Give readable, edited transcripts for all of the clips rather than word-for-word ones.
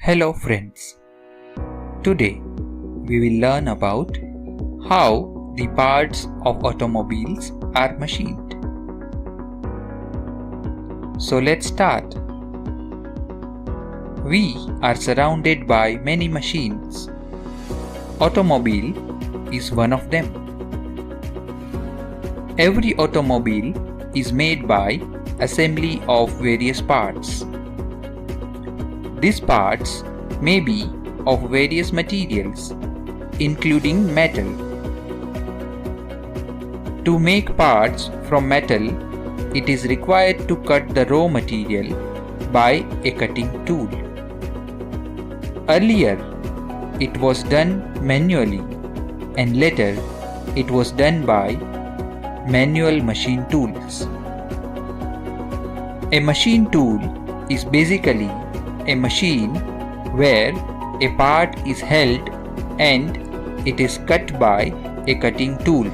Hello friends, today we will learn about how the parts of automobiles are machined. So let's start. We are surrounded by many machines. Automobile is one of them. Every automobile is made by assembly of various parts. These parts may be of various materials, including metal. To make parts from metal, it is required to cut the raw material by a cutting tool. Earlier, it was done manually, and later it was done by manual machine tools. A machine tool is basically a machine where a part is held and it is cut by a cutting tool.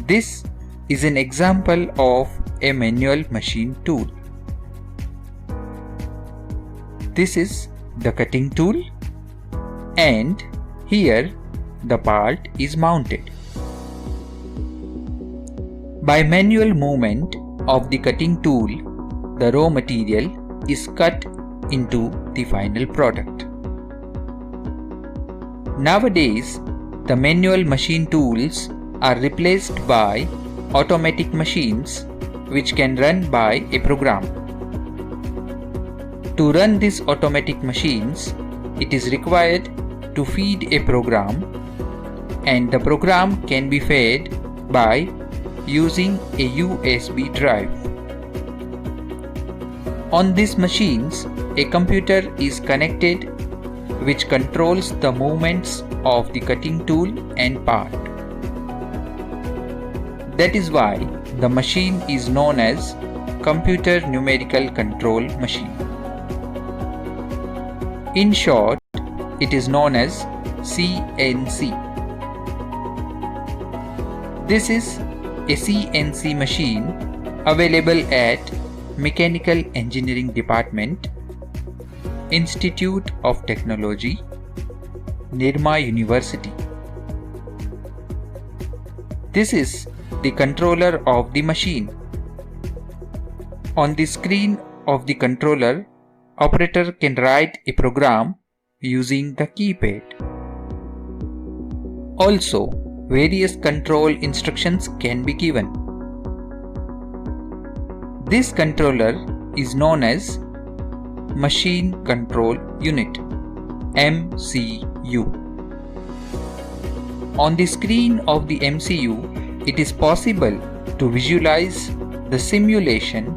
This is an example of a manual machine tool. This is the cutting tool, and here the part is mounted. By manual movement of the cutting tool, the raw material is cut into the final product. Nowadays, the manual machine tools are replaced by automatic machines which can run by a program. To run these automatic machines, it is required to feed a program, and the program can be fed by using a USB drive. On these machines, a computer is connected which controls the movements of the cutting tool and part. That is why the machine is known as Computer Numerical Control Machine. In short, it is known as CNC. This is a CNC machine available at Mechanical Engineering Department, Institute of Technology, Nirma University. This is the controller of the machine. On the screen of the controller, operator can write a program using the keypad. Also, various control instructions can be given. This controller is known as Machine Control Unit (MCU). On the screen of the MCU, it is possible to visualize the simulation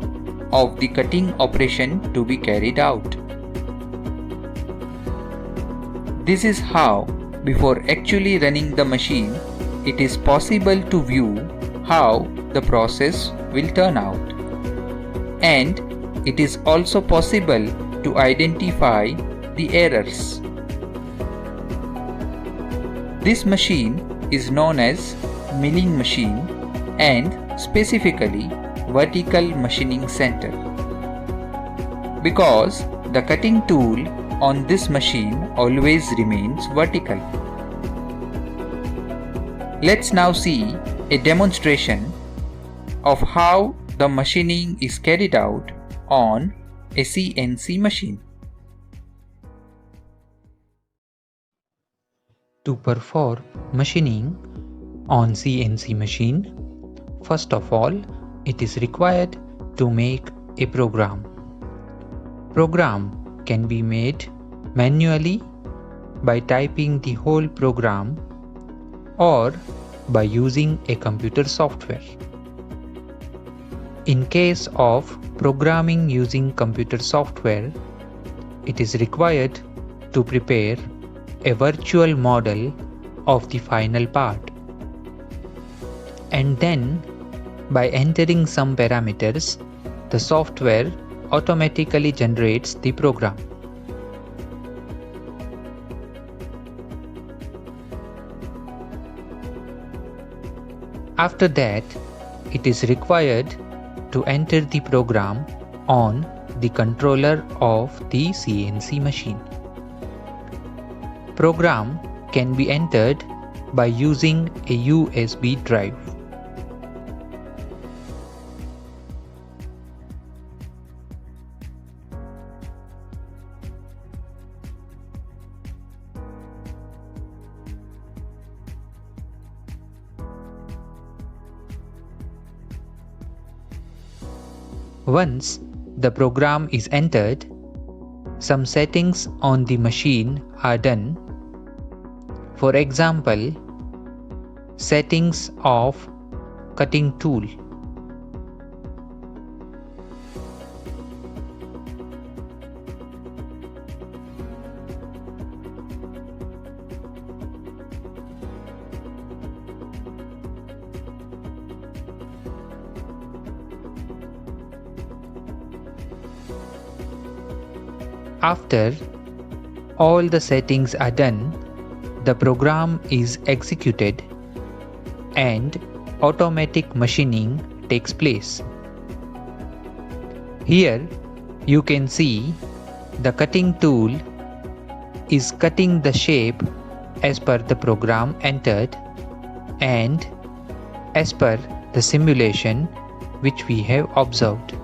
of the cutting operation to be carried out. This is how, before actually running the machine, it is possible to view how the process will turn out. And it is also possible to identify the errors. This machine is known as milling machine and specifically vertical machining center, because the cutting tool on this machine always remains vertical. Let's now see a demonstration of how the machining is carried out on a CNC machine. To perform machining on CNC machine, first of all, it is required to make a program. Program can be made manually by typing the whole program or by using a computer software. In case of programming using computer software, it is required to prepare a virtual model of the final part, and then by entering some parameters, the software automatically generates the program. After that, it is required to enter the program on the controller of the CNC machine. Program can be entered by using a USB drive. Once the program is entered, some settings on the machine are done. For example, settings of cutting tool. After all the settings are done, the program is executed and automatic machining takes place. Here you can see the cutting tool is cutting the shape as per the program entered and as per the simulation which we have observed.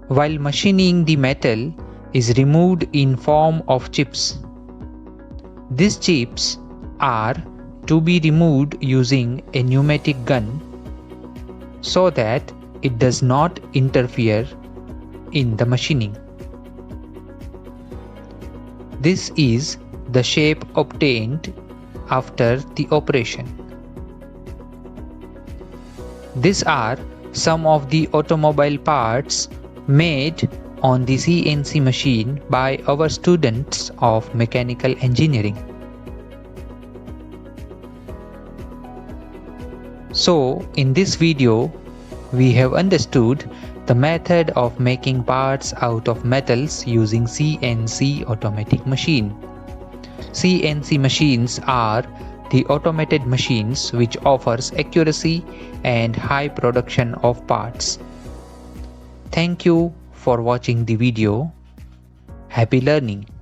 While machining, the metal is removed in form of chips. These chips are to be removed using a pneumatic gun so that it does not interfere in the machining. This is the shape obtained after the operation. These are some of the automobile parts made on the CNC machine by our students of mechanical engineering. So, in this video, we have understood the method of making parts out of metals using CNC automatic machine. CNC machines are the automated machines which offers accuracy and high production of parts. Thank you for watching the video. Happy learning!